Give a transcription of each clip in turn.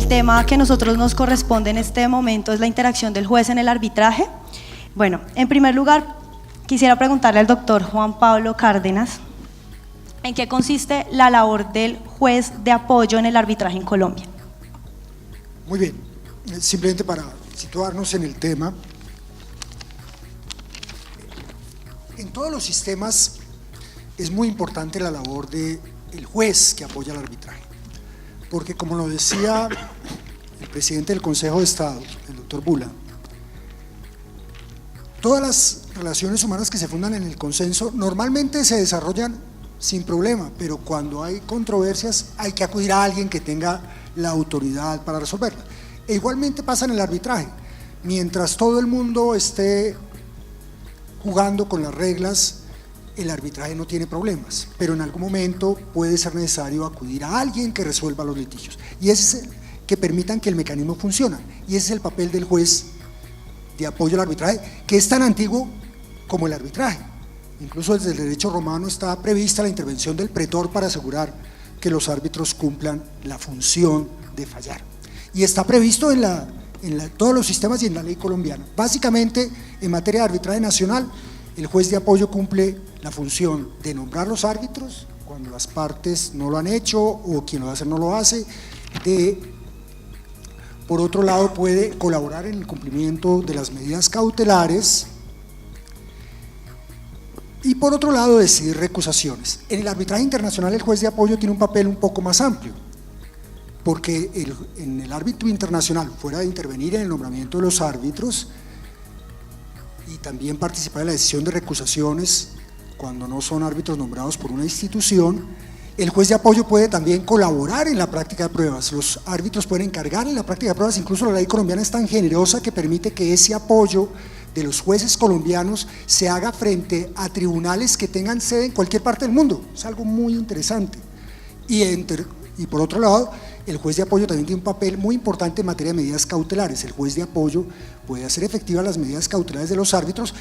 el tema que a nosotros nos corresponde en este momento es la interacción del juez en el arbitraje. Bueno, en primer lugar, quisiera preguntarle al doctor Juan Pablo Cárdenas, ¿en qué consiste la labor del juez de apoyo en el arbitraje en Colombia? Muy bien, simplemente para situarnos en el tema, en todos los sistemas es muy importante la labor del juez que apoya el arbitraje, porque como lo decía el presidente del Consejo de Estado, el doctor Bula, todas las relaciones humanas que se fundan en el consenso normalmente se desarrollan sin problema, pero cuando hay controversias hay que acudir a alguien que tenga la autoridad para resolverla. E igualmente pasa en el arbitraje, mientras todo el mundo esté jugando con las reglas, el arbitraje no tiene problemas, pero en algún momento puede ser necesario acudir a alguien que resuelva los litigios, y ese es que permitan que el mecanismo funcione, y ese es el papel del juez de apoyo al arbitraje, que es tan antiguo como el arbitraje. Incluso desde el derecho romano está prevista la intervención del pretor para asegurar que los árbitros cumplan la función de fallar, y está previsto en todos los sistemas y en la ley colombiana. Básicamente, en materia de arbitraje nacional, el juez de apoyo cumple la función de nombrar los árbitros cuando las partes no lo han hecho o quien lo hace no lo hace, por otro lado puede colaborar en el cumplimiento de las medidas cautelares y por otro lado decidir recusaciones. En el arbitraje internacional el juez de apoyo tiene un papel un poco más amplio, porque en el árbitro internacional, fuera de intervenir en el nombramiento de los árbitros y también participar en la decisión de recusaciones cuando no son árbitros nombrados por una institución, el juez de apoyo puede también colaborar en la práctica de pruebas. Los árbitros pueden encargar en la práctica de pruebas, incluso la ley colombiana es tan generosa que permite que ese apoyo de los jueces colombianos se haga frente a tribunales que tengan sede en cualquier parte del mundo. Es algo muy interesante. Y por otro lado, el juez de apoyo también tiene un papel muy importante en materia de medidas cautelares. El juez de apoyo puede hacer efectivas las medidas cautelares de los árbitros,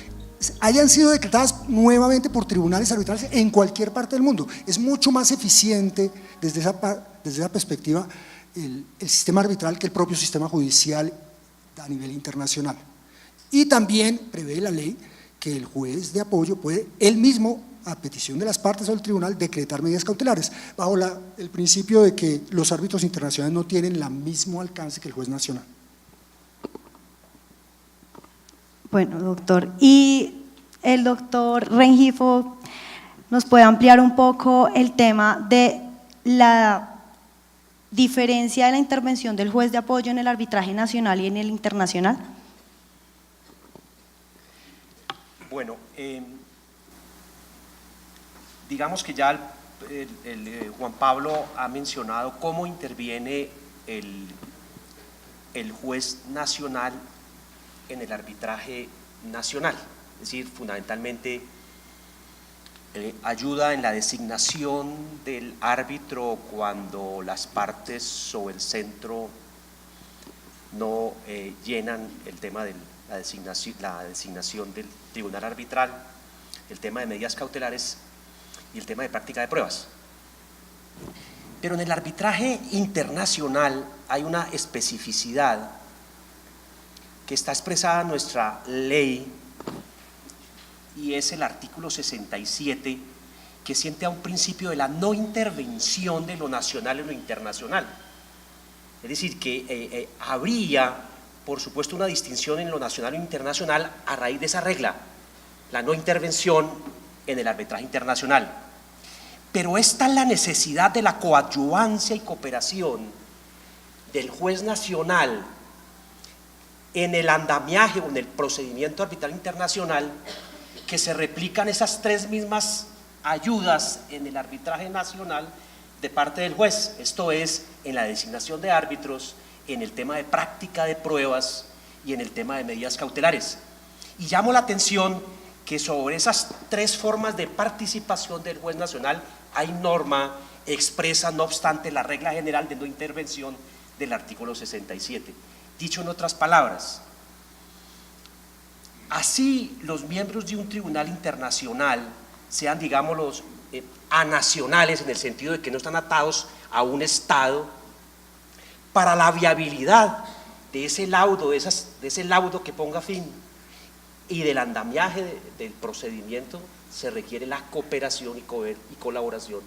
hayan sido decretadas nuevamente por tribunales arbitrales en cualquier parte del mundo. Es mucho más eficiente desde esa perspectiva el sistema arbitral que el propio sistema judicial a nivel internacional. Y también prevé la ley que el juez de apoyo puede él mismo, a petición de las partes o del tribunal, decretar medidas cautelares, bajo el principio de que los árbitros internacionales no tienen el mismo alcance que el juez nacional. Bueno, doctor, y el doctor Rengifo nos puede ampliar un poco el tema de la diferencia de la intervención del juez de apoyo en el arbitraje nacional y en el internacional. Bueno, digamos que ya Juan Pablo ha mencionado cómo interviene el juez nacional en el arbitraje nacional, es decir, fundamentalmente ayuda en la designación del árbitro cuando las partes o el centro no llenan el tema de la designación del tribunal arbitral, el tema de medidas cautelares y el tema de práctica de pruebas. Pero en el arbitraje internacional hay una especificidad que está expresada en nuestra ley y es el artículo 67, que siente a un principio de la no intervención de lo nacional en lo internacional. Es decir, que habría, por supuesto, una distinción en lo nacional e internacional a raíz de esa regla, la no intervención en el arbitraje internacional. Pero esta es la necesidad de la coadyuvancia y cooperación del juez nacional en el andamiaje o en el procedimiento arbitral internacional, que se replican esas tres mismas ayudas en el arbitraje nacional de parte del juez. Esto es, en la designación de árbitros, en el tema de práctica de pruebas y en el tema de medidas cautelares. Y llamo la atención que sobre esas tres formas de participación del juez nacional hay norma expresa, no obstante, la regla general de no intervención del artículo 67. Dicho en otras palabras, así los miembros de un tribunal internacional sean, digámoslo, anacionales, en el sentido de que no están atados a un Estado, para la viabilidad de ese laudo, de ese laudo que ponga fin y del andamiaje del procedimiento, se requiere la cooperación y colaboración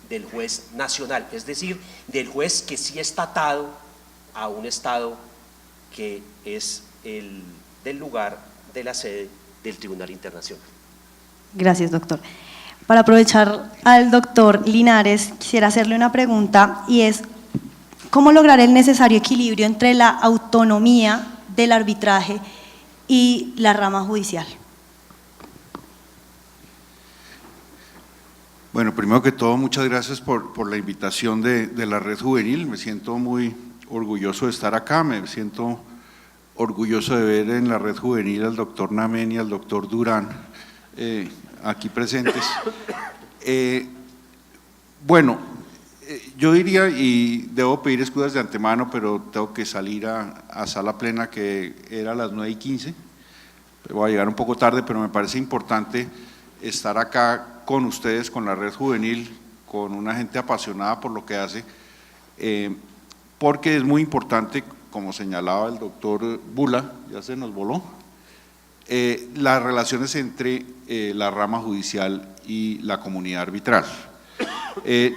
del juez nacional, es decir, del juez que sí está atado a un estado que es el del lugar de la sede del Tribunal Internacional. Gracias, doctor. Para aprovechar al doctor Linares, quisiera hacerle una pregunta y es, ¿cómo lograr el necesario equilibrio entre la autonomía del arbitraje y la rama judicial? Bueno, primero que todo, muchas gracias por la invitación de la Red Juvenil. Me siento muy orgulloso de estar acá, me siento orgulloso de ver en la Red Juvenil al doctor Namen y al doctor Durán aquí presentes. Bueno, yo diría, y debo pedir excusas de antemano, pero tengo que salir a sala plena, que era a las 9:15. Voy a llegar un poco tarde, pero me parece importante estar acá con ustedes, con la Red Juvenil, con una gente apasionada por lo que hace, porque es muy importante, como señalaba el doctor Bula, ya se nos voló, las relaciones entre la rama judicial y la comunidad arbitral.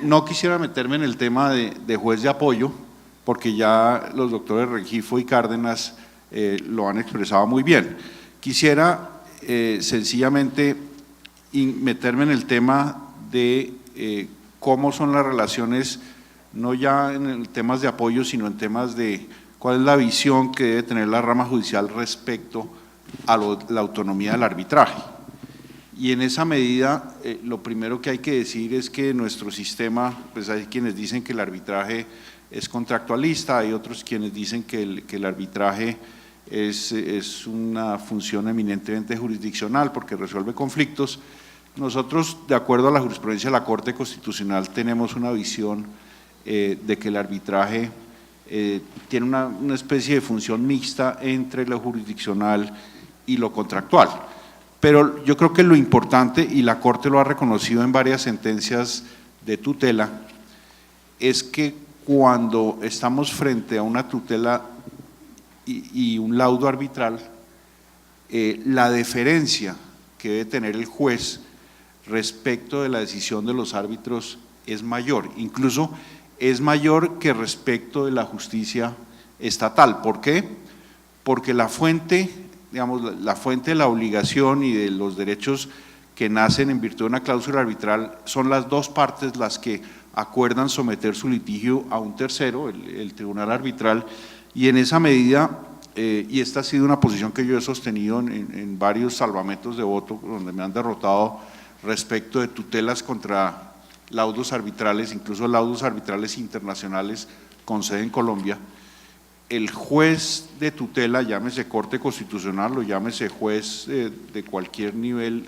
No quisiera meterme en el tema de juez de apoyo, porque ya los doctores Rengifo y Cárdenas lo han expresado muy bien. Quisiera sencillamente meterme en el tema de cómo son las relaciones, no ya en temas de apoyo, sino en temas de cuál es la visión que debe tener la rama judicial respecto a la autonomía del arbitraje. Y en esa medida, lo primero que hay que decir es que nuestro sistema, pues hay quienes dicen que el arbitraje es contractualista, hay otros quienes dicen que el arbitraje es una función eminentemente jurisdiccional porque resuelve conflictos. Nosotros, de acuerdo a la jurisprudencia de la Corte Constitucional, tenemos una visión de que el arbitraje tiene una especie de función mixta entre lo jurisdiccional y lo contractual. Pero yo creo que lo importante, y la Corte lo ha reconocido en varias sentencias de tutela, es que cuando estamos frente a una tutela y un laudo arbitral, la deferencia que debe tener el juez respecto de la decisión de los árbitros es mayor, incluso es mayor que respecto de la justicia estatal. ¿Por qué? Porque la fuente, digamos, la fuente de la obligación y de los derechos que nacen en virtud de una cláusula arbitral son las dos partes las que acuerdan someter su litigio a un tercero, el tribunal arbitral, y en esa medida, y esta ha sido una posición que yo he sostenido en varios salvamentos de voto donde me han derrotado respecto de tutelas contra laudos arbitrales, incluso laudos arbitrales internacionales con sede en Colombia, el juez de tutela, llámese Corte Constitucional o llámese juez de cualquier nivel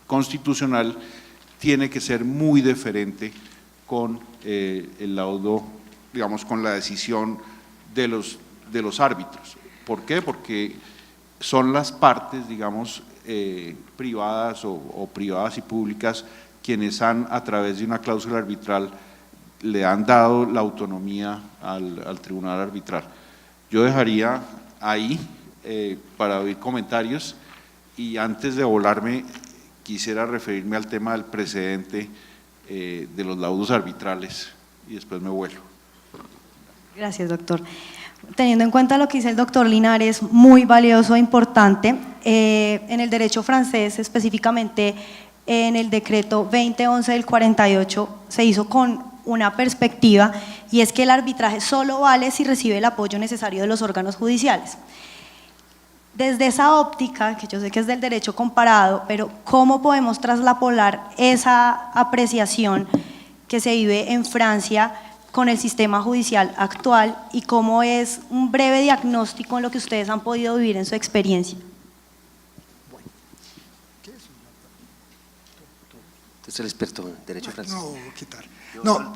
constitucional, tiene que ser muy deferente con el laudo, digamos, con la decisión de los árbitros. ¿Por qué? Porque son las partes, digamos, privadas o privadas y públicas quienes han, a través de una cláusula arbitral, le han dado la autonomía al tribunal arbitral. Yo dejaría ahí para oír comentarios, y antes de volarme quisiera referirme al tema del precedente de los laudos arbitrales y después me vuelo. Gracias, doctor. Teniendo en cuenta lo que dice el doctor Linares, muy valioso e importante, en el derecho francés, específicamente en el decreto 2011 del 48, se hizo con una perspectiva, y es que el arbitraje solo vale si recibe el apoyo necesario de los órganos judiciales. Desde esa óptica, que yo sé que es del derecho comparado, pero ¿cómo podemos traslapolar esa apreciación que se vive en Francia con el sistema judicial actual, y cómo es un breve diagnóstico en lo que ustedes han podido vivir en su experiencia? Usted es el experto en derecho francés. No, ¿qué tal? No,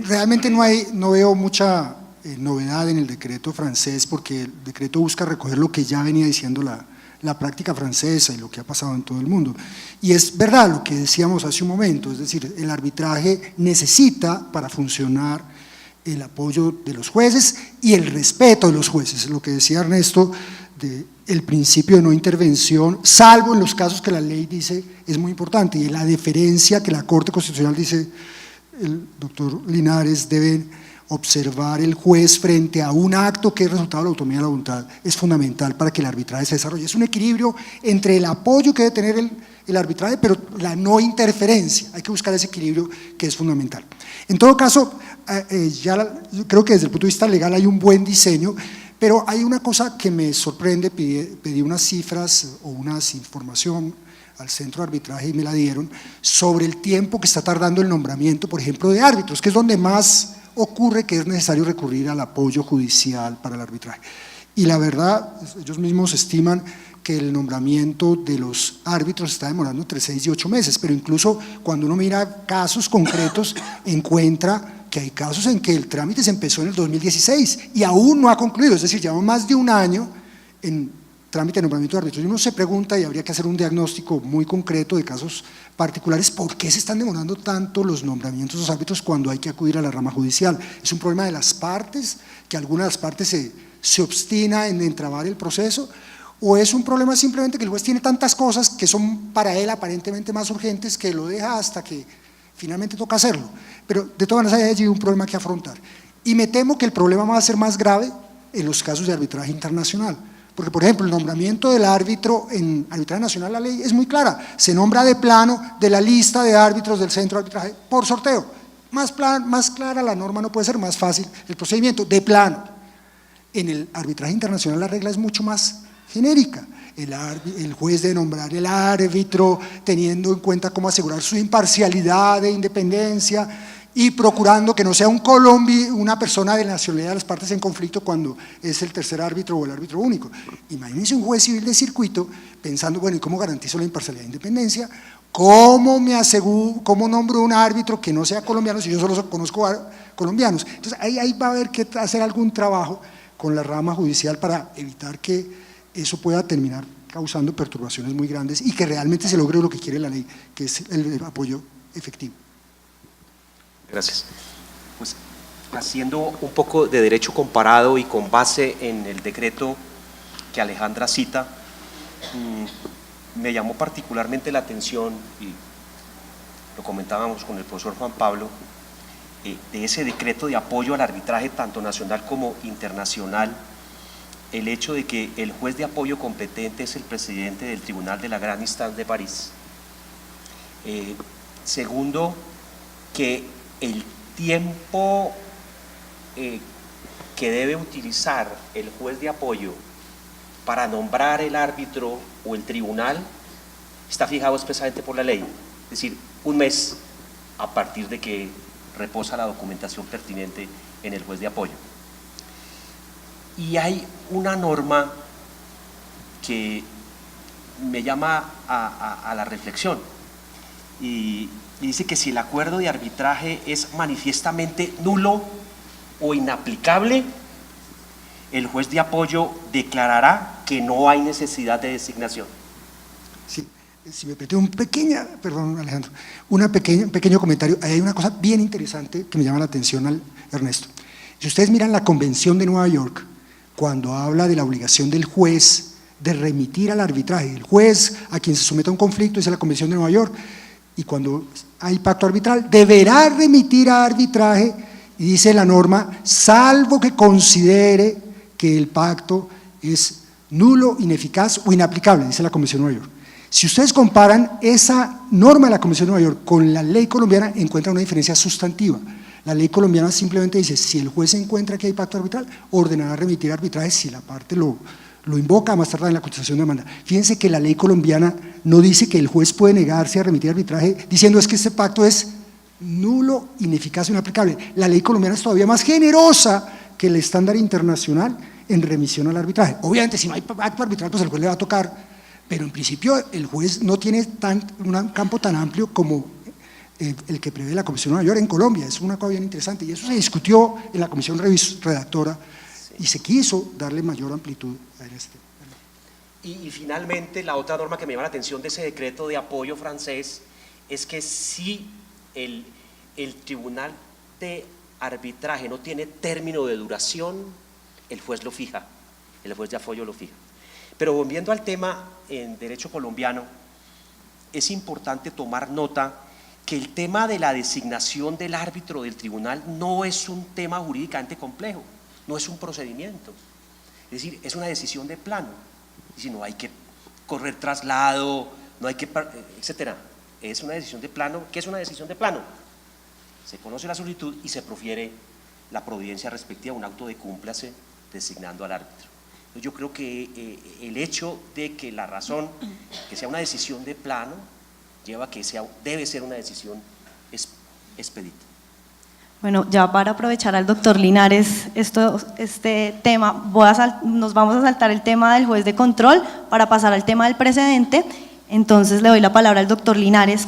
realmente no veo mucha novedad en el decreto francés, porque el decreto busca recoger lo que ya venía diciendo la práctica francesa y lo que ha pasado en todo el mundo. Y es verdad lo que decíamos hace un momento, es decir, el arbitraje necesita, para funcionar, el apoyo de los jueces y el respeto de los jueces, lo que decía Ernesto, el principio de no intervención, salvo en los casos que la ley dice es muy importante, y la deferencia que la Corte Constitucional dice, el doctor Linares, debe observar el juez frente a un acto que es resultado de la autonomía de la voluntad, es fundamental para que el arbitraje se desarrolle. Es un equilibrio entre el apoyo que debe tener el arbitraje, pero la no interferencia, hay que buscar ese equilibrio que es fundamental. En todo caso, creo que desde el punto de vista legal hay un buen diseño, pero hay una cosa que me sorprende, pedí unas cifras o unas información al centro de arbitraje y me la dieron, sobre el tiempo que está tardando el nombramiento, por ejemplo, de árbitros, que es donde más ocurre que es necesario recurrir al apoyo judicial para el arbitraje. Y la verdad, ellos mismos estiman que el nombramiento de los árbitros está demorando entre 6 y 8 meses, pero incluso cuando uno mira casos concretos, encuentra que hay casos en que el trámite se empezó en el 2016 y aún no ha concluido, es decir, llevamos más de un año en trámite de nombramiento de árbitros. Y uno se pregunta, y habría que hacer un diagnóstico muy concreto de casos particulares, ¿por qué se están demorando tanto los nombramientos de los árbitros cuando hay que acudir a la rama judicial? ¿Es un problema de las partes, que alguna de las partes se obstina en entrabar el proceso? ¿O es un problema simplemente que el juez tiene tantas cosas que son para él aparentemente más urgentes que lo deja hasta que finalmente toca hacerlo? Pero de todas maneras hay allí un problema que afrontar. Y me temo que el problema va a ser más grave en los casos de arbitraje internacional. Porque, por ejemplo, el nombramiento del árbitro en arbitraje nacional, la ley es muy clara, se nombra de plano de la lista de árbitros del centro de arbitraje por sorteo. Más clara la norma no puede ser, más fácil el procedimiento, de plano. En el arbitraje internacional la regla es mucho más genérica. El juez debe nombrar el árbitro teniendo en cuenta cómo asegurar su imparcialidad e independencia y procurando que no sea una persona de la nacionalidad de las partes en conflicto cuando es el tercer árbitro o el árbitro único. Imagínense un juez civil de circuito pensando, bueno, ¿y cómo garantizo la imparcialidad e independencia? ¿Cómo nombro un árbitro que no sea colombiano si yo solo conozco a colombianos? Entonces ahí va a haber que hacer algún trabajo con la rama judicial para evitar que eso pueda terminar causando perturbaciones muy grandes y que realmente se logre lo que quiere la ley, que es el apoyo efectivo. Gracias. Pues haciendo un poco de derecho comparado y con base en el decreto que Alejandra cita, me llamó particularmente la atención, y lo comentábamos con el profesor Juan Pablo, de ese decreto de apoyo al arbitraje tanto nacional como internacional, el hecho de que el juez de apoyo competente es el presidente del Tribunal de la Gran Instance de París. Segundo, que el tiempo que debe utilizar el juez de apoyo para nombrar el árbitro o el tribunal está fijado expresamente por la ley, es decir, 1 mes a partir de que reposa la documentación pertinente en el juez de apoyo. Y hay una norma que me llama a la reflexión y dice que si el acuerdo de arbitraje es manifiestamente nulo o inaplicable, el juez de apoyo declarará que no hay necesidad de designación. Sí, si me permite perdón Alejandro, pequeño comentario, ahí hay una cosa bien interesante que me llama la atención, Ernesto. Si ustedes miran la Convención de Nueva York, cuando habla de la obligación del juez de remitir al arbitraje, el juez a quien se somete a un conflicto, dice la Convención de Nueva York, y cuando hay pacto arbitral, deberá remitir a arbitraje, y dice la norma, salvo que considere que el pacto es nulo, ineficaz o inaplicable, dice la Convención de Nueva York. Si ustedes comparan esa norma de la Convención de Nueva York con la ley colombiana, encuentran una diferencia sustantiva. La ley colombiana simplemente dice, si el juez encuentra que hay pacto arbitral, ordenará remitir arbitraje si la parte lo invoca, más tarde en la contestación de demanda. Fíjense que la ley colombiana no dice que el juez puede negarse a remitir arbitraje diciendo es que este pacto es nulo, ineficaz o inaplicable. La ley colombiana es todavía más generosa que el estándar internacional en remisión al arbitraje. Obviamente si no hay pacto arbitral pues el juez le va a tocar, pero en principio el juez no tiene un campo tan amplio como el que prevé la Comisión de Nueva York en Colombia. Es una cosa bien interesante y eso se discutió en la comisión redactora y se quiso darle mayor amplitud a este. Y finalmente la otra norma que me llama la atención de ese decreto de apoyo francés es que si el tribunal de arbitraje no tiene término de duración, el juez lo fija, el juez de apoyo lo fija. Pero volviendo al tema en derecho colombiano, es importante tomar nota que el tema de la designación del árbitro del tribunal no es un tema jurídicamente complejo, no es un procedimiento, es decir, es una decisión de plano, es decir, no hay que correr traslado, no hay que, etcétera, es una decisión de plano. ¿Qué es una decisión de plano? Se conoce la solicitud y se profiere la providencia respectiva, un auto de cúmplase designando al árbitro. Yo creo que el hecho de que la razón que sea una decisión de plano lleva a que debe ser una decisión expedita. Bueno, ya para aprovechar al doctor Linares este tema, nos vamos a saltar el tema del juez de control para pasar al tema del precedente. Entonces le doy la palabra al doctor Linares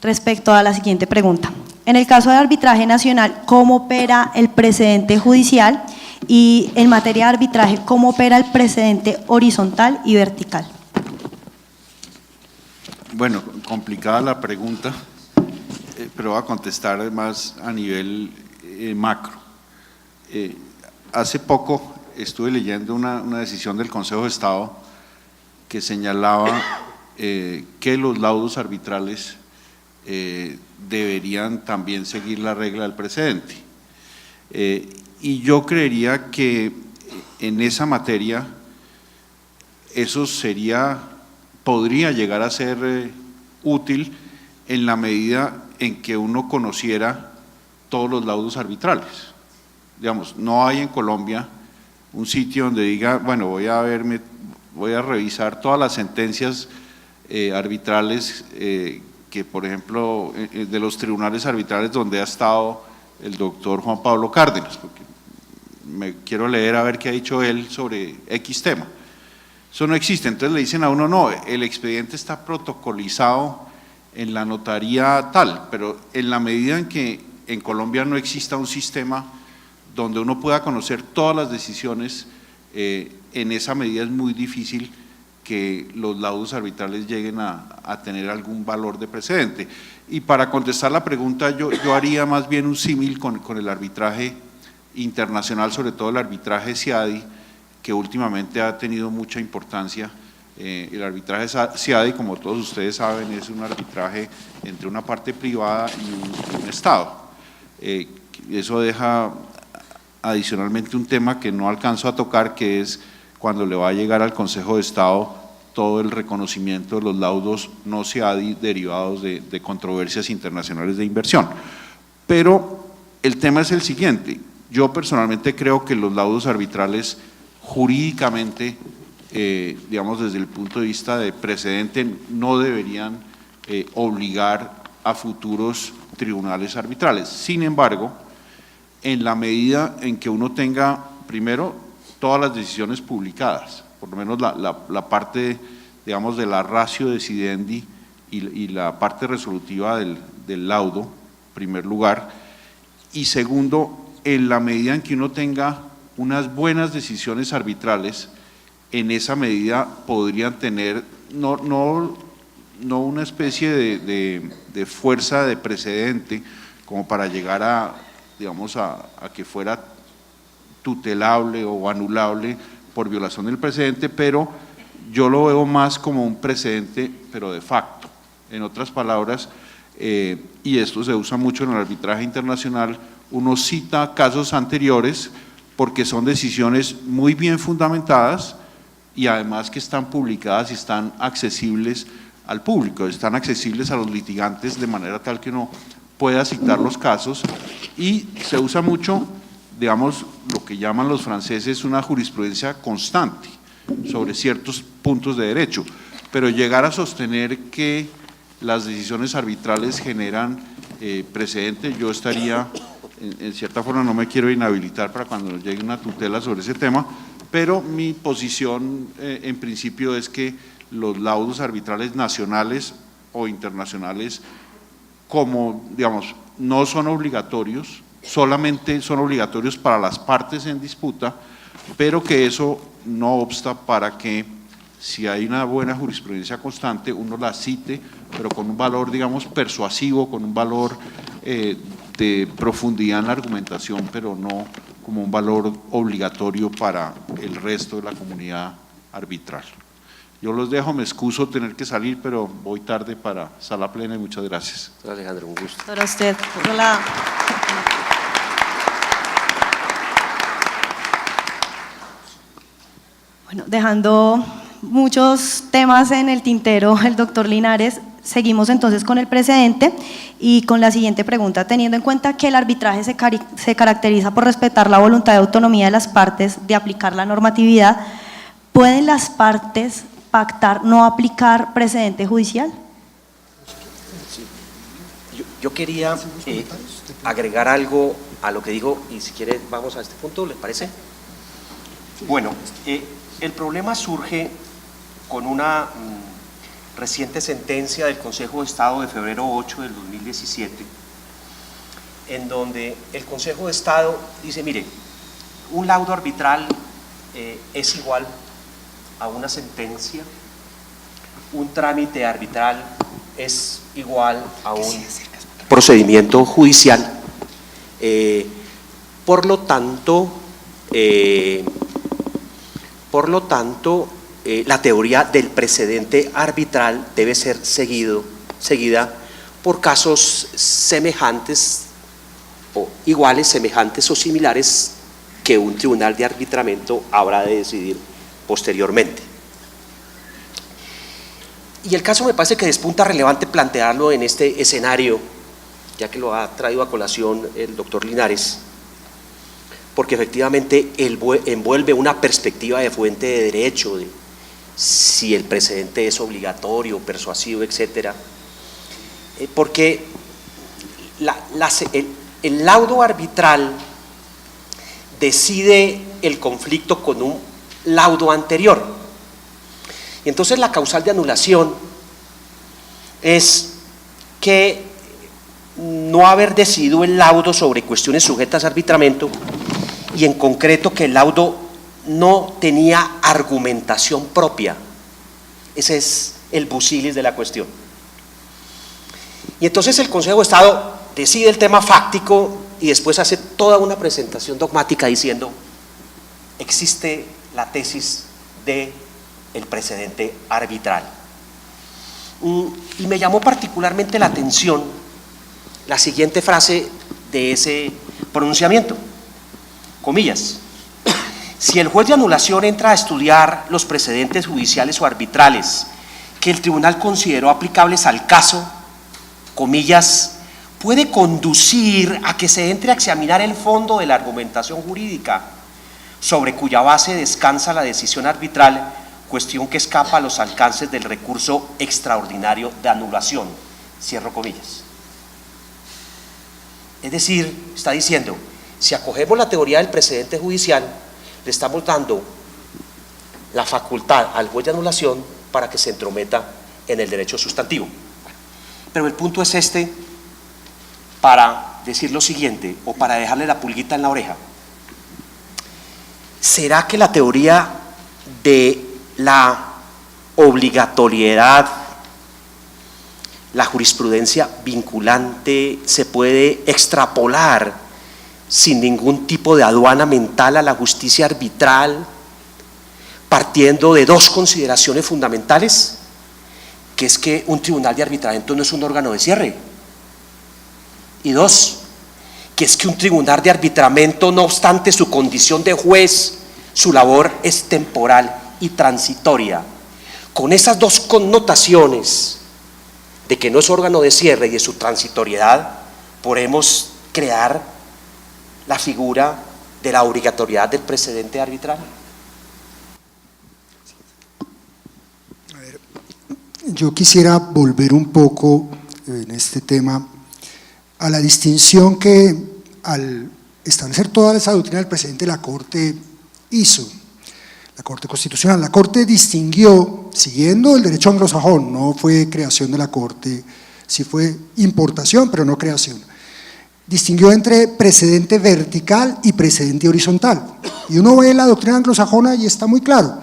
respecto a la siguiente pregunta. En el caso de arbitraje nacional, ¿cómo opera el precedente judicial? Y en materia de arbitraje, ¿cómo opera el precedente horizontal y vertical? Bueno, complicada la pregunta, pero voy a contestar más a nivel macro. Hace poco estuve leyendo una decisión del Consejo de Estado que señalaba que los laudos arbitrales deberían también seguir la regla del precedente. Y yo creería que en esa materia eso podría llegar a ser útil en la medida en que uno conociera todos los laudos arbitrales. Digamos, no hay en Colombia un sitio donde diga, bueno, voy a revisar todas las sentencias arbitrales que, por ejemplo, de los tribunales arbitrales donde ha estado el doctor Juan Pablo Cárdenas, porque me quiero leer a ver qué ha dicho él sobre X tema. Eso no existe. Entonces le dicen a uno, no, el expediente está protocolizado en la notaría tal, pero en la medida en que en Colombia no exista un sistema donde uno pueda conocer todas las decisiones, en esa medida es muy difícil que los laudos arbitrales lleguen a tener algún valor de precedente. Y para contestar la pregunta, yo haría más bien un símil con el arbitraje internacional, sobre todo el arbitraje CIADI, que últimamente ha tenido mucha importancia. El arbitraje CIADI, como todos ustedes saben, es un arbitraje entre una parte privada y un Estado. Eso deja adicionalmente un tema que no alcanzo a tocar, que es cuando le va a llegar al Consejo de Estado todo el reconocimiento de los laudos no CIADI derivados de controversias internacionales de inversión. Pero el tema es el siguiente: yo personalmente creo que los laudos arbitrales jurídicamente, digamos desde el punto de vista de precedente, no deberían obligar a futuros tribunales arbitrales. Sin embargo, en la medida en que uno tenga, primero, todas las decisiones publicadas, por lo menos la parte, digamos, de la ratio decidendi y la parte resolutiva del laudo, en primer lugar, y segundo, en la medida en que uno tenga unas buenas decisiones arbitrales, en esa medida podrían tener no una especie de fuerza de precedente como para llegar a, digamos, a que fuera tutelable o anulable por violación del precedente, pero yo lo veo más como un precedente, pero de facto. En otras palabras, y esto se usa mucho en el arbitraje internacional, uno cita casos anteriores porque son decisiones muy bien fundamentadas y además que están publicadas y están accesibles al público, están accesibles a los litigantes de manera tal que uno pueda citar los casos, y se usa mucho, digamos, lo que llaman los franceses una jurisprudencia constante sobre ciertos puntos de derecho, pero llegar a sostener que las decisiones arbitrales generan precedente, yo estaría, en cierta forma no me quiero inhabilitar para cuando nos llegue una tutela sobre ese tema, pero mi posición en principio es que los laudos arbitrales nacionales o internacionales, como digamos, no son obligatorios, solamente son obligatorios para las partes en disputa, pero que eso no obsta para que, si hay una buena jurisprudencia constante, uno la cite, pero con un valor, digamos, persuasivo, con un valor de profundidad en la argumentación, pero no como un valor obligatorio para el resto de la comunidad arbitral. Yo los dejo, me excuso tener que salir, pero voy tarde para sala plena y muchas gracias. Alejandro, un gusto. Para usted, hola. Bueno, dejando muchos temas en el tintero, el doctor Linares, seguimos entonces con el precedente y con la siguiente pregunta. Teniendo en cuenta que el arbitraje se caracteriza por respetar la voluntad de autonomía de las partes de aplicar la normatividad, ¿pueden las partes pactar no aplicar precedente judicial? Yo quería agregar algo a lo que dijo, y si quiere vamos a este punto, ¿les parece? Bueno, el problema surge con una reciente sentencia del Consejo de Estado de febrero 8 del 2017, en donde el Consejo de Estado dice, mire, un laudo arbitral es igual a una sentencia, un trámite arbitral es igual a un procedimiento judicial, por lo tanto, la teoría del precedente arbitral debe ser seguida por casos semejantes o iguales, semejantes o similares que un tribunal de arbitramiento habrá de decidir posteriormente. Y el caso me parece que despunta relevante plantearlo en este escenario, ya que lo ha traído a colación el doctor Linares, porque efectivamente envuelve una perspectiva de fuente de derecho, de si el precedente es obligatorio, persuasivo, etcétera, porque el laudo arbitral decide el conflicto con un laudo anterior, y entonces la causal de anulación es que no haber decidido el laudo sobre cuestiones sujetas a arbitramiento, y en concreto que el laudo no tenía argumentación propia. Ese es el busilis de la cuestión. Y entonces el Consejo de Estado decide el tema fáctico y después hace toda una presentación dogmática diciendo: existe la tesis del precedente arbitral. Y me llamó particularmente la atención la siguiente frase de ese pronunciamiento, comillas: si el juez de anulación entra a estudiar los precedentes judiciales o arbitrales que el tribunal consideró aplicables al caso, comillas, puede conducir a que se entre a examinar el fondo de la argumentación jurídica sobre cuya base descansa la decisión arbitral, cuestión que escapa a los alcances del recurso extraordinario de anulación, cierro comillas. Es decir, está diciendo, si acogemos la teoría del precedente judicial, le estamos dando la facultad al juez de anulación para que se entrometa en el derecho sustantivo. Pero el punto es este, para decir lo siguiente, o para dejarle la pulguita en la oreja. ¿Será que la teoría de la obligatoriedad, la jurisprudencia vinculante, se puede extrapolar sin ningún tipo de aduana mental a la justicia arbitral, partiendo de dos consideraciones fundamentales, que es que un tribunal de arbitramiento no es un órgano de cierre, y dos, que es que un tribunal de arbitramiento, no obstante su condición de juez, su labor es temporal y transitoria? Con esas dos connotaciones de que no es órgano de cierre y de su transitoriedad, podemos crear la figura de la obligatoriedad del precedente arbitral. A ver, yo quisiera volver un poco en este tema a la distinción que al establecer toda esa doctrina del precedente la Corte hizo, la Corte Constitucional. La Corte distinguió, siguiendo el derecho anglosajón, no fue creación de la Corte, sí fue importación, pero no creación. Distinguió entre precedente vertical y precedente horizontal. Y uno ve la doctrina anglosajona y está muy claro.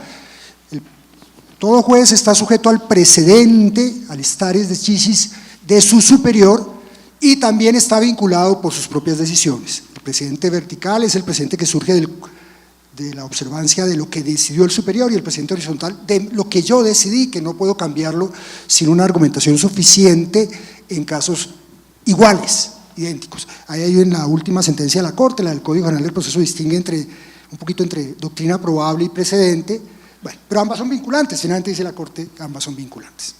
Todo juez está sujeto al precedente, al staris decisis de su superior, y también está vinculado por sus propias decisiones. El presidente vertical es el presidente que surge de la observancia de lo que decidió el superior, y el presidente horizontal de lo que yo decidí, que no puedo cambiarlo sin una argumentación suficiente en casos iguales, idénticos. Ahí hay en la última sentencia de la Corte, la del Código General del Proceso, distingue un poquito entre doctrina probable y precedente. Bueno, pero ambas son vinculantes, finalmente dice la Corte, ambas son vinculantes.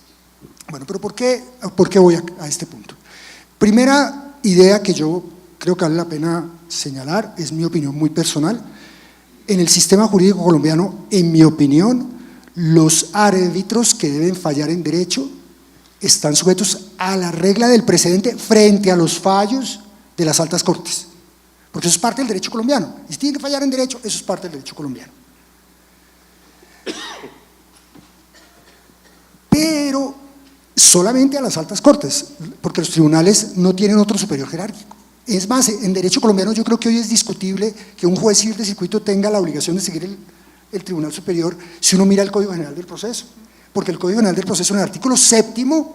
Bueno, pero ¿por qué voy a este punto? Primera idea que yo creo que vale la pena señalar, es mi opinión muy personal. En el sistema jurídico colombiano, en mi opinión, los árbitros que deben fallar en derecho están sujetos a la regla del precedente frente a los fallos de las altas cortes, porque eso es parte del derecho colombiano, y si tienen que fallar en derecho, eso es parte del derecho colombiano. Pero solamente a las altas cortes, porque los tribunales no tienen otro superior jerárquico. Es más, en derecho colombiano yo creo que hoy es discutible que un juez civil de circuito tenga la obligación de seguir el Tribunal Superior si uno mira el Código General del Proceso, porque el Código General del Proceso en el artículo 7º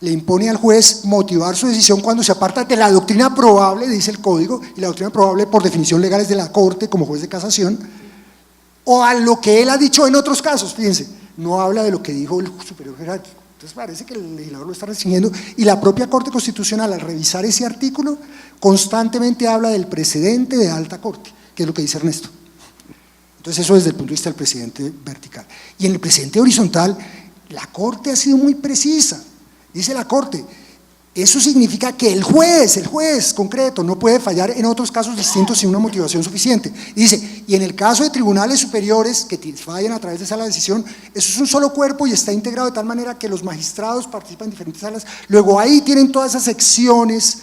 le impone al juez motivar su decisión cuando se aparta de la doctrina probable, dice el Código, y la doctrina probable por definición legal es de la Corte como juez de casación, o a lo que él ha dicho en otros casos, fíjense, no habla de lo que dijo el superior jerárquico. Entonces parece que el legislador lo está restringiendo, y la propia Corte Constitucional, al revisar ese artículo, constantemente habla del precedente de alta corte, que es lo que dice Ernesto. Entonces eso desde el punto de vista del precedente vertical. Y en el precedente horizontal, la Corte ha sido muy precisa. Dice la Corte, eso significa que el juez concreto no puede fallar en otros casos distintos sin una motivación suficiente. Y dice, y en el caso de tribunales superiores que fallan a través de sala de decisión, eso es un solo cuerpo y está integrado de tal manera que los magistrados participan en diferentes salas. Luego ahí tienen todas esas secciones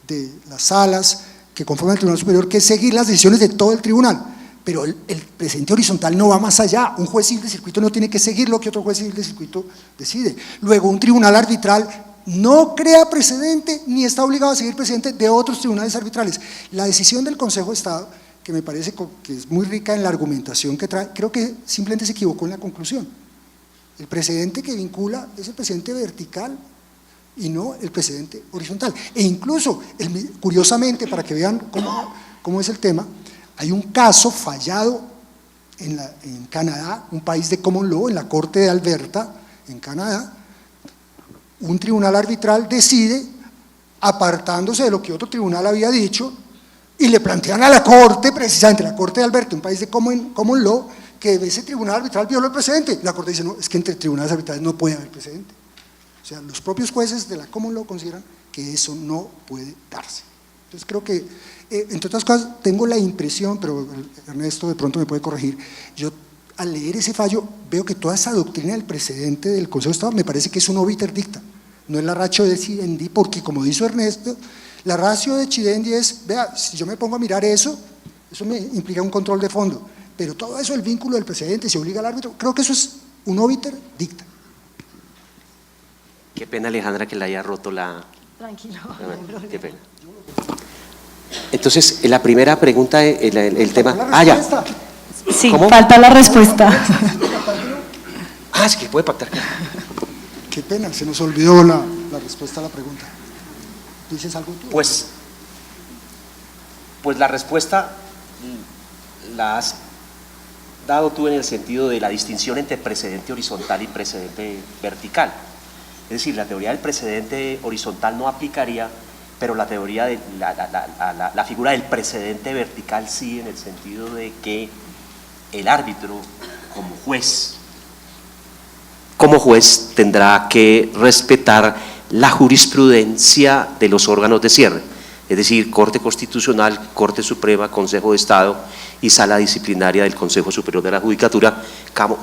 de las salas que conforman el Tribunal Superior, que es seguir las decisiones de todo el tribunal. Pero el precedente horizontal no va más allá. Un juez civil de circuito no tiene que seguir lo que otro juez civil de circuito decide. Luego un tribunal arbitral no crea precedente ni está obligado a seguir precedente de otros tribunales arbitrales. La decisión del Consejo de Estado, que me parece que es muy rica en la argumentación que trae, creo que simplemente se equivocó en la conclusión. El precedente que vincula es el precedente vertical y no el precedente horizontal. E incluso, curiosamente, para que vean cómo es el tema, hay un caso fallado en Canadá, un país de common law, en la Corte de Alberta, en Canadá. Un tribunal arbitral decide, apartándose de lo que otro tribunal había dicho, y le plantean a la Corte, precisamente la Corte de Alberta, un país de common law, que ese tribunal arbitral violó el precedente. La Corte dice, no, es que entre tribunales arbitrales no puede haber precedente. O sea, los propios jueces de la common law consideran que eso no puede darse. Entonces creo que, entre otras cosas, tengo la impresión, pero Ernesto de pronto me puede corregir, yo al leer ese fallo veo que toda esa doctrina del precedente del Consejo de Estado me parece que es un obiter dicta, no es la ratio decidendi, porque como dice Ernesto, la ratio decidendi es, vea, si yo me pongo a mirar eso me implica un control de fondo, pero todo eso, el vínculo del precedente, se obliga al árbitro, creo que eso es un obiter dicta. Qué pena, Alejandra, que le haya roto la… Tranquilo. Qué pena. Entonces, la primera pregunta, el tema… ya. Sí, ¿Cómo? falta la respuesta. Sí, que puede pactar. Qué pena, se nos olvidó la respuesta a la pregunta. ¿Dices algo tú? Pues la respuesta la has dado tú en el sentido de la distinción entre precedente horizontal y precedente vertical. Es decir, la teoría del precedente horizontal no aplicaría, pero la teoría de la figura del precedente vertical sí, en el sentido de que el árbitro como juez tendrá que respetar la jurisprudencia de los órganos de cierre, es decir, Corte Constitucional, Corte Suprema, Consejo de Estado y Sala Disciplinaria del Consejo Superior de la Judicatura,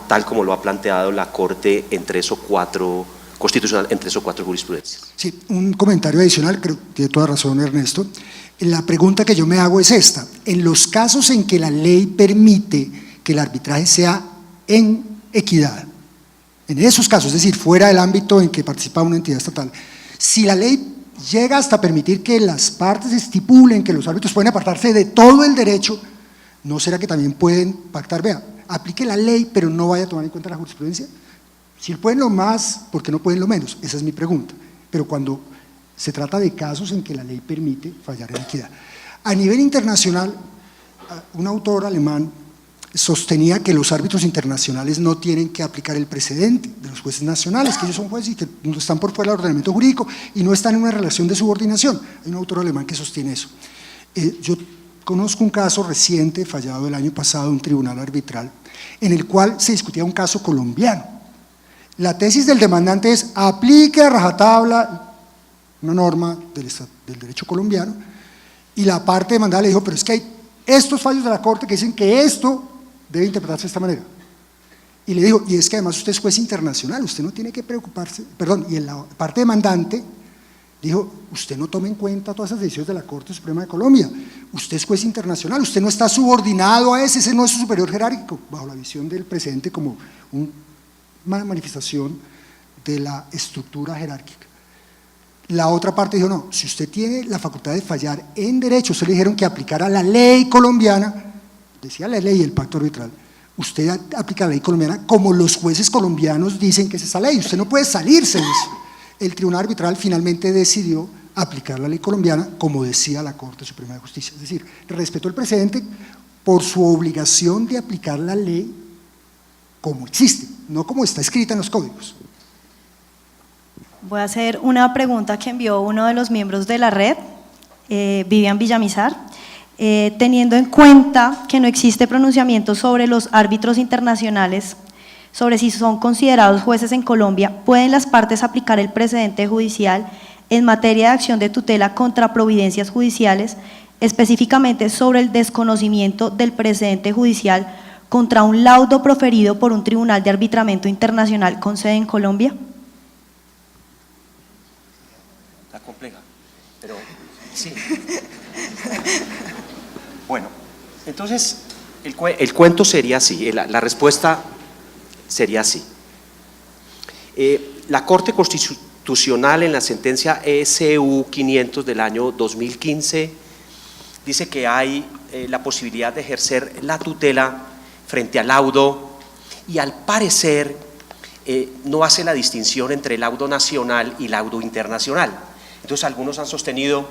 tal como lo ha planteado la Corte en 3 o 4 constitucional, en 3 o 4 jurisprudencias. Sí, un comentario adicional, creo que tiene toda razón Ernesto. La pregunta que yo me hago es esta: en los casos en que la ley permite que el arbitraje sea en equidad, en esos casos, es decir, fuera del ámbito en que participa una entidad estatal, si la ley llega hasta permitir que las partes estipulen que los árbitros pueden apartarse de todo el derecho, ¿no será que también pueden pactar? Vea, aplique la ley, pero no vaya a tomar en cuenta la jurisprudencia. Si pueden lo más, ¿por qué no pueden lo menos? Esa es mi pregunta. Pero cuando Se trata de casos en que la ley permite fallar en equidad. A nivel internacional, un autor alemán sostenía que los árbitros internacionales no tienen que aplicar el precedente de los jueces nacionales, que ellos son jueces y que están por fuera del ordenamiento jurídico y no están en una relación de subordinación. Hay un autor alemán que sostiene eso. Yo conozco un caso reciente, fallado el año pasado, un tribunal arbitral, en el cual se discutía un caso colombiano. La tesis del demandante es: aplique a rajatabla una norma del derecho colombiano, y la parte demandada le dijo: pero es que hay estos fallos de la Corte que dicen que esto debe interpretarse de esta manera. Y le dijo: y es que además usted es juez internacional, usted no tiene que preocuparse, perdón, y en la parte demandante dijo: usted no toma en cuenta todas esas decisiones de la Corte Suprema de Colombia, usted es juez internacional, usted no está subordinado a ese no es su superior jerárquico, bajo la visión del precedente como una manifestación de la estructura jerárquica. La otra parte dijo: no, si usted tiene la facultad de fallar en derecho, usted le dijeron que aplicara la ley colombiana, decía la ley y el pacto arbitral, usted aplica la ley colombiana como los jueces colombianos dicen que es esa ley, usted no puede salirse de eso. El tribunal arbitral finalmente decidió aplicar la ley colombiana como decía la Corte Suprema de Justicia, es decir, respetó el precedente por su obligación de aplicar la ley como existe, no como está escrita en los códigos. Voy a hacer una pregunta que envió uno de los miembros de la red, Vivian Villamizar. Teniendo en cuenta que no existe pronunciamiento sobre los árbitros internacionales, sobre si son considerados jueces en Colombia, ¿pueden las partes aplicar el precedente judicial en materia de acción de tutela contra providencias judiciales, específicamente sobre el desconocimiento del precedente judicial contra un laudo proferido por un tribunal de arbitramiento internacional con sede en Colombia? Está compleja, pero sí. Bueno, entonces el cuento sería así, la respuesta sería así. La Corte Constitucional en la sentencia ESU 500 del año 2015 dice que hay la posibilidad de ejercer la tutela frente al laudo, y al parecer no hace la distinción entre laudo nacional y laudo internacional. Entonces algunos han sostenido: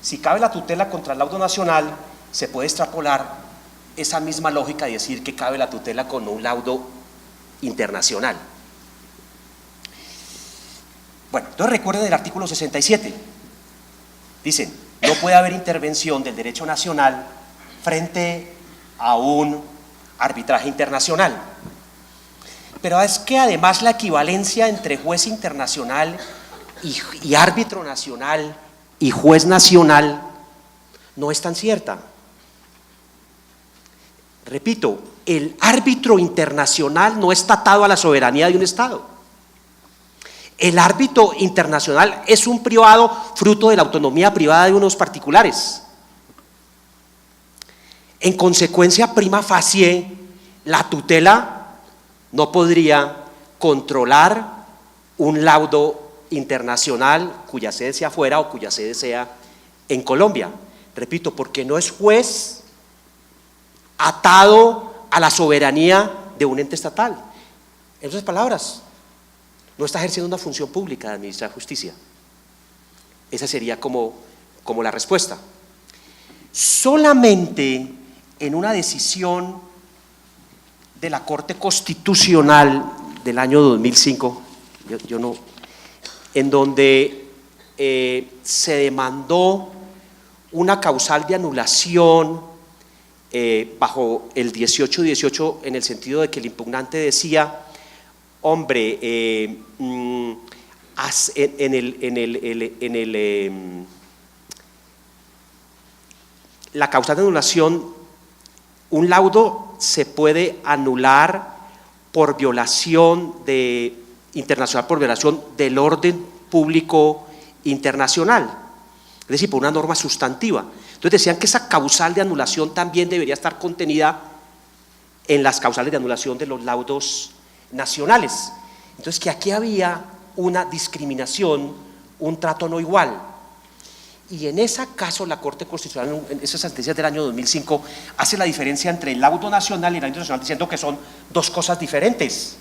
si cabe la tutela contra el laudo nacional, se puede extrapolar esa misma lógica y decir que cabe la tutela con un laudo internacional. Bueno, entonces recuerden el artículo 67. Dicen: no puede haber intervención del derecho nacional frente a un arbitraje internacional. Pero es que además la equivalencia entre juez internacional y árbitro nacional y juez nacional no es tan cierta. Repito, el árbitro internacional no está atado a la soberanía de un Estado. El árbitro internacional es un privado fruto de la autonomía privada de unos particulares. En consecuencia, prima facie, la tutela no podría controlar un laudo internacional cuya sede sea afuera o cuya sede sea en Colombia. Repito, porque no es juez atado a la soberanía de un ente estatal. En otras palabras, no está ejerciendo una función pública de administrar justicia. Esa sería como la respuesta. Solamente en una decisión de la Corte Constitucional del año 2005, en donde se demandó una causal de anulación bajo el 1818, en el sentido de que el impugnante decía: hombre, la causal de anulación, un laudo se puede anular por violación internacional, por violación del orden público internacional, es decir, por una norma sustantiva. Entonces decían que esa causal de anulación también debería estar contenida en las causales de anulación de los laudos nacionales. Entonces, que aquí había una discriminación, un trato no igual. Y en ese caso la Corte Constitucional, en esas sentencias del año 2005, hace la diferencia entre el laudo nacional y el laudo internacional, diciendo que son dos cosas diferentes.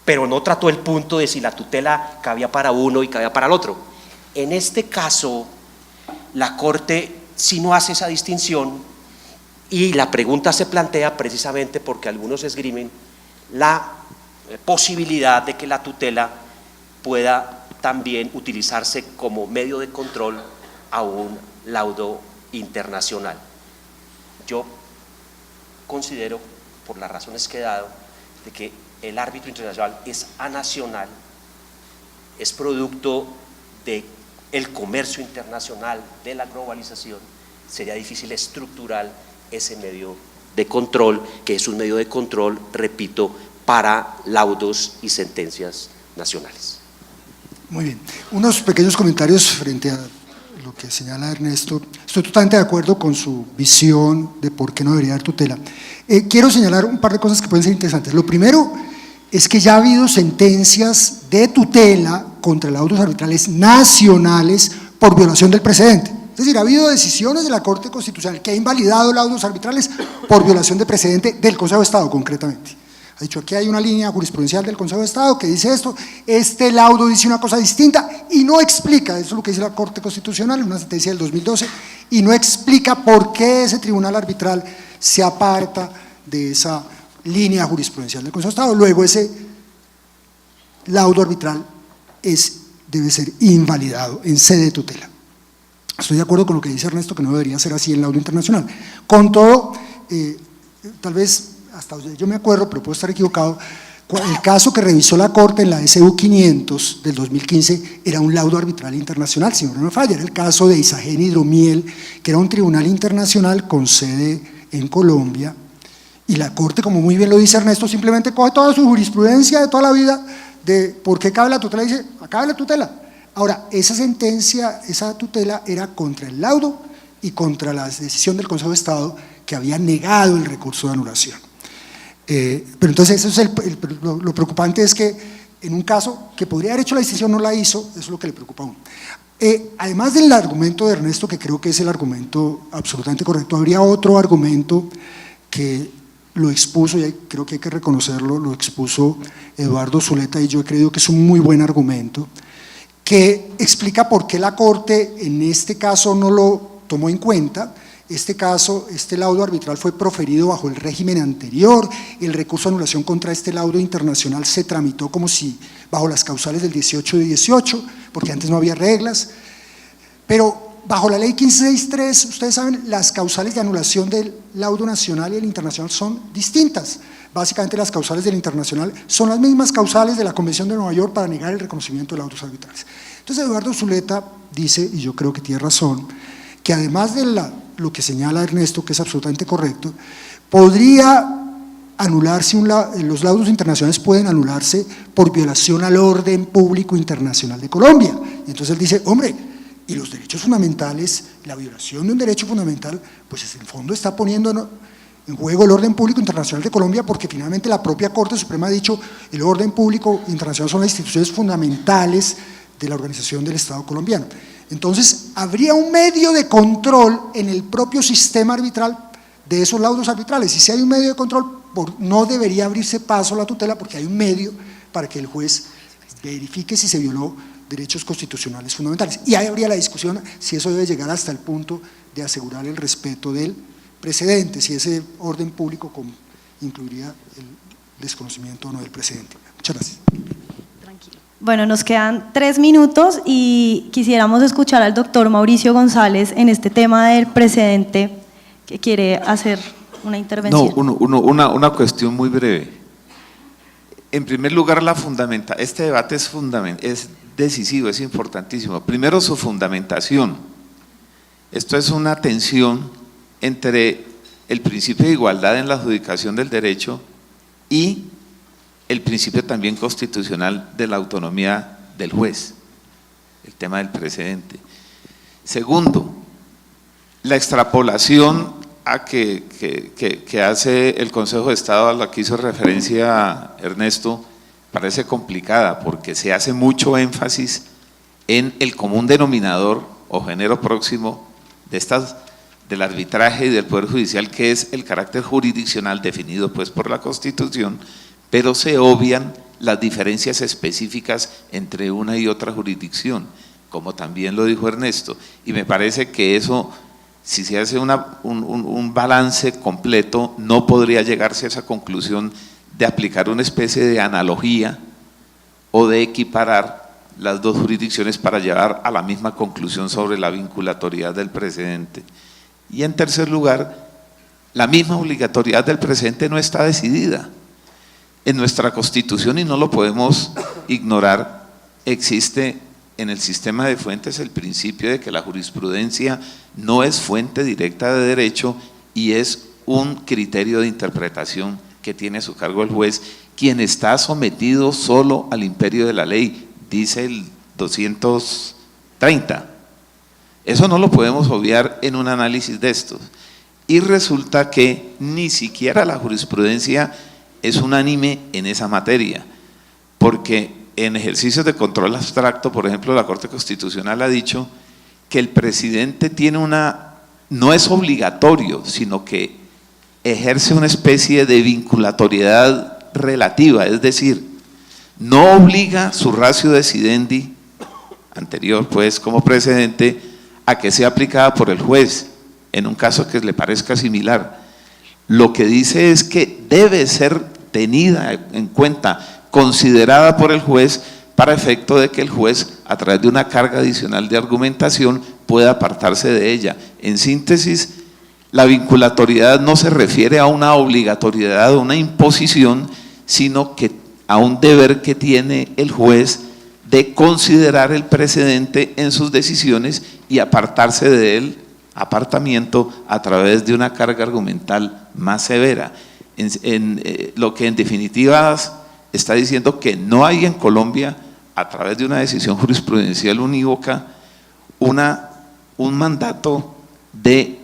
Pero no trató el punto de si la tutela cabía para uno y cabía para el otro. En este caso, la Corte sí no hace esa distinción y la pregunta se plantea precisamente porque algunos esgrimen la posibilidad de que la tutela pueda también utilizarse como medio de control a un laudo internacional. Yo considero, por las razones que he dado, de que el árbitro internacional es anacional, es producto del comercio internacional, de la globalización, sería difícil estructurar ese medio de control, que es un medio de control, repito, para laudos y sentencias nacionales. Muy bien. Unos pequeños comentarios frente a lo que señala Ernesto. Estoy totalmente de acuerdo con su visión de por qué no debería haber tutela. Quiero señalar un par de cosas que pueden ser interesantes. Lo primero es que ya ha habido sentencias de tutela contra laudos arbitrales nacionales por violación del precedente. Es decir, ha habido decisiones de la Corte Constitucional que ha invalidado laudos arbitrales por violación de precedente del Consejo de Estado, concretamente. Ha dicho, aquí hay una línea jurisprudencial del Consejo de Estado que dice esto, este laudo dice una cosa distinta y no explica, eso es lo que dice la Corte Constitucional en una sentencia del 2012, y no explica por qué ese tribunal arbitral se aparta de esa línea jurisprudencial del Consejo de Estado. Luego ese laudo arbitral debe ser invalidado en sede de tutela. Estoy de acuerdo con lo que dice Ernesto, que no debería ser así en laudo internacional. Con todo, tal vez hasta yo me acuerdo, pero puedo estar equivocado, el caso que revisó la Corte en la SU 500 del 2015 era un laudo arbitral internacional, si no me falla, era el caso de Isagen Hidromiel, que era un tribunal internacional con sede en Colombia, y la Corte, como muy bien lo dice Ernesto, simplemente coge toda su jurisprudencia de toda la vida de por qué cabe la tutela y dice, acabe la tutela. Ahora, esa sentencia, esa tutela era contra el laudo y contra la decisión del Consejo de Estado que había negado el recurso de anulación. Pero entonces eso es lo preocupante, es que en un caso que podría haber hecho la decisión no la hizo, eso es lo que le preocupa a uno. Además del argumento de Ernesto, que creo que es el argumento absolutamente correcto, habría otro argumento que lo expuso, y creo que hay que reconocerlo, lo expuso Eduardo Zuleta, y yo he creído que es un muy buen argumento, que explica por qué la Corte en este caso no lo tomó en cuenta. Este laudo arbitral fue proferido bajo el régimen anterior, el recurso de anulación contra este laudo internacional se tramitó como si bajo las causales del 18 y 18, porque antes no había reglas, pero bajo la ley 1563, ustedes saben, las causales de anulación del laudo nacional y el internacional son distintas. Básicamente las causales del internacional son las mismas causales de la Convención de Nueva York para negar el reconocimiento de laudos arbitrales. Entonces Eduardo Zuleta dice, y yo creo que tiene razón, que además de lo que señala Ernesto, que es absolutamente correcto, podría anularse, los laudos internacionales pueden anularse por violación al orden público internacional de Colombia. Y entonces él dice, hombre, y los derechos fundamentales, la violación de un derecho fundamental, pues en el fondo está poniendo en juego el orden público internacional de Colombia, porque finalmente la propia Corte Suprema ha dicho, el orden público internacional son las instituciones fundamentales de la organización del Estado colombiano. Entonces, habría un medio de control en el propio sistema arbitral de esos laudos arbitrales, y si hay un medio de control, no debería abrirse paso a la tutela, porque hay un medio para que el juez verifique si se violó derechos constitucionales fundamentales, y ahí habría la discusión si eso debe llegar hasta el punto de asegurar el respeto del precedente, si ese orden público incluiría el desconocimiento o no del precedente. Muchas gracias. Bueno, nos quedan 3 minutos y quisiéramos escuchar al doctor Mauricio González en este tema del precedente, que quiere hacer una intervención. No, una cuestión muy breve. En primer lugar, este debate es decisivo, es importantísimo. Primero, su fundamentación. Esto es una tensión entre el principio de igualdad en la adjudicación del derecho y el principio también constitucional de la autonomía del juez, el tema del precedente. Segundo, la extrapolación que hace el Consejo de Estado, a la que hizo referencia Ernesto, parece complicada, porque se hace mucho énfasis en el común denominador o género próximo del arbitraje y del Poder Judicial, que es el carácter jurisdiccional definido pues por la Constitución, pero se obvian las diferencias específicas entre una y otra jurisdicción. como también lo dijo Ernesto, y me parece que eso, si se hace un balance completo, no podría llegarse a esa conclusión de aplicar una especie de analogía o de equiparar las dos jurisdicciones para llegar a la misma conclusión sobre la vinculatoriedad del precedente. Y en tercer lugar, la misma obligatoriedad del precedente no está decidida. En nuestra Constitución, y no lo podemos ignorar, existe en el sistema de fuentes el principio de que la jurisprudencia no es fuente directa de derecho y es un criterio de interpretación que tiene a su cargo el juez, quien está sometido solo al imperio de la ley, dice el 230. Eso no lo podemos obviar en un análisis de estos. Y resulta que ni siquiera la jurisprudencia es unánime en esa materia, porque en ejercicios de control abstracto, por ejemplo, la Corte Constitucional ha dicho que el presidente tiene no es obligatorio, sino que ejerce una especie de vinculatoriedad relativa, es decir, no obliga su ratio decidendi anterior, pues como precedente, a que sea aplicada por el juez en un caso que le parezca similar. Lo que dice es que debe ser tenida en cuenta, considerada por el juez, para efecto de que el juez, a través de una carga adicional de argumentación, pueda apartarse de ella. En síntesis, la vinculatoriedad no se refiere a una obligatoriedad o una imposición, sino que a un deber que tiene el juez de considerar el precedente en sus decisiones y apartarse de él, apartamiento, a través de una carga argumental más severa. Lo que en definitiva está diciendo que no hay en Colombia, a través de una decisión jurisprudencial unívoca, un mandato de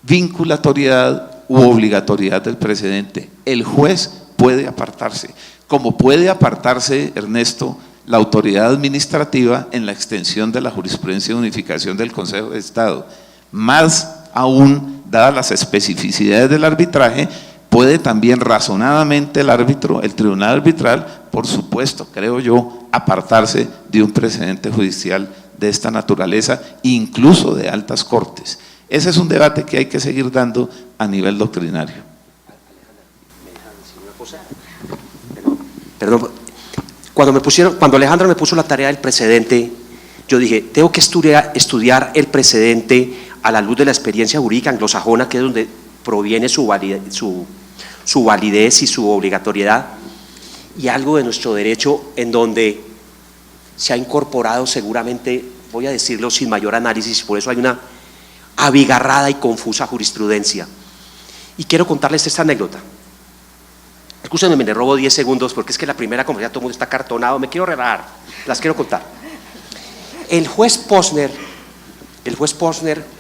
vinculatoriedad u obligatoriedad del precedente. El juez puede apartarse, como puede apartarse, Ernesto, la autoridad administrativa en la extensión de la jurisprudencia de unificación del Consejo de Estado. Más aún, dadas las especificidades del arbitraje, puede también razonadamente el árbitro, el tribunal arbitral, por supuesto, creo yo, apartarse de un precedente judicial de esta naturaleza, incluso de altas cortes. Ese es un debate que hay que seguir dando a nivel doctrinario. Perdón, cuando Alejandra me puso la tarea del precedente, yo dije, tengo que estudiar el precedente a la luz de la experiencia jurídica anglosajona, que es donde proviene su validez y su obligatoriedad, y algo de nuestro derecho en donde se ha incorporado seguramente, voy a decirlo sin mayor análisis, por eso hay una abigarrada y confusa jurisprudencia. Y quiero contarles esta anécdota. Escúchenme, me le robo 10 segundos porque es que la primera conversación todo el mundo está cartonado, me quiero relajar, las quiero contar. El juez Posner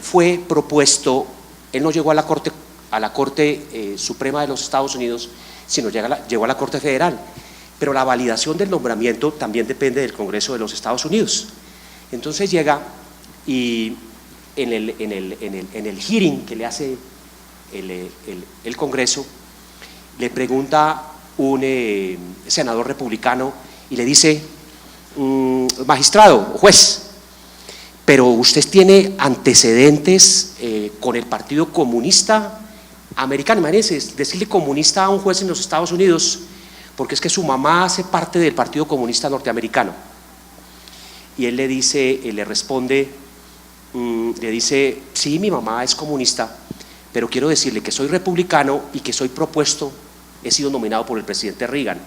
fue propuesto, él no llegó a la Corte Suprema de los Estados Unidos, sino llegó a la Corte Federal, pero la validación del nombramiento también depende del Congreso de los Estados Unidos. Entonces llega y en el hearing que le hace el Congreso, le pregunta un senador republicano y le dice, magistrado o juez, pero usted tiene antecedentes con el Partido Comunista Americano. Imagínense, decirle comunista a un juez en los Estados Unidos, porque es que su mamá hace parte del Partido Comunista Norteamericano. Y él le responde, le dice, sí, mi mamá es comunista, pero quiero decirle que soy republicano y que soy propuesto, he sido nominado por el presidente Reagan.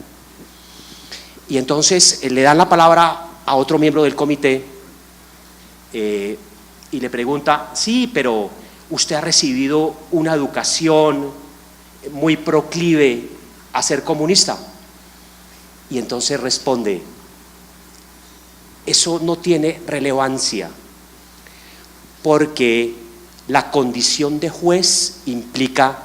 Y entonces le dan la palabra a otro miembro del comité y le pregunta, sí, pero usted ha recibido una educación muy proclive a ser comunista. Y entonces responde, eso no tiene relevancia, porque la condición de juez implica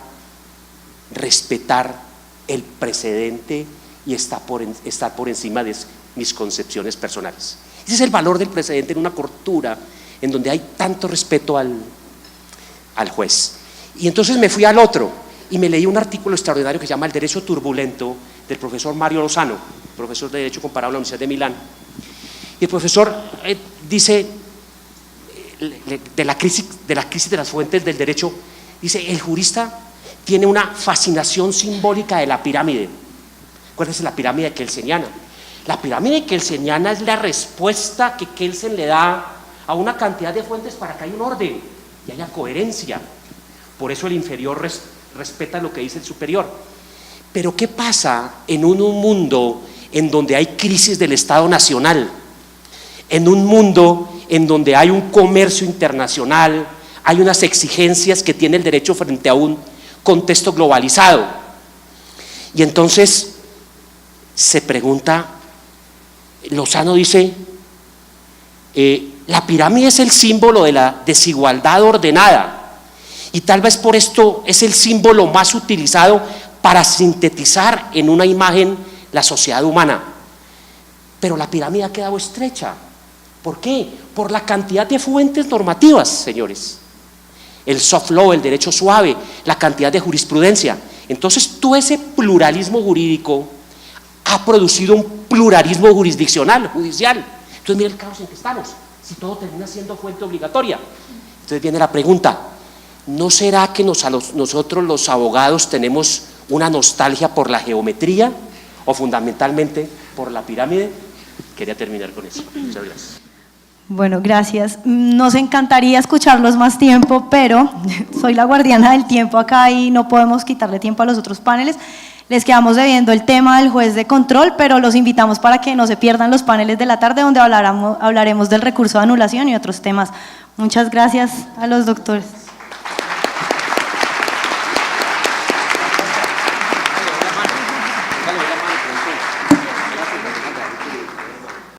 respetar el precedente y estar por encima de mis concepciones personales. Ese es el valor del precedente en una cultura en donde hay tanto respeto al juez. Y entonces me fui al otro y me leí un artículo extraordinario que se llama El Derecho Turbulento, del profesor Mario Lozano, profesor de Derecho Comparado en la Universidad de Milán. Y el profesor dice, de la crisis de las fuentes del derecho, dice, el jurista tiene una fascinación simbólica de la pirámide. ¿Cuál es la pirámide kelseniana? La pirámide kelseniana es la respuesta que Kelsen le da a una cantidad de fuentes para que haya un orden y haya coherencia. Por eso el inferior respeta lo que dice el superior. Pero ¿qué pasa en un mundo en donde hay crisis del Estado Nacional? En un mundo en donde hay un comercio internacional, hay unas exigencias que tiene el derecho frente a un contexto globalizado. Y entonces se pregunta, Lozano dice, la pirámide es el símbolo de la desigualdad ordenada y tal vez por esto es el símbolo más utilizado para sintetizar en una imagen la sociedad humana. Pero la pirámide ha quedado estrecha. ¿Por qué? Por la cantidad de fuentes normativas, señores. El soft law, el derecho suave, la cantidad de jurisprudencia. Entonces, todo ese pluralismo jurídico ha producido un pluralismo jurisdiccional, judicial. Entonces, mira el caos en que estamos, si todo termina siendo fuente obligatoria. Entonces viene la pregunta, ¿no será que nosotros los abogados tenemos una nostalgia por la geometría o fundamentalmente por la pirámide? Quería terminar con eso. Muchas gracias. Bueno, gracias. Nos encantaría escucharlos más tiempo, pero soy la guardiana del tiempo acá y no podemos quitarle tiempo a los otros paneles. Les quedamos debiendo el tema del juez de control, pero los invitamos para que no se pierdan los paneles de la tarde donde hablaremos del recurso de anulación y otros temas. Muchas gracias a los doctores.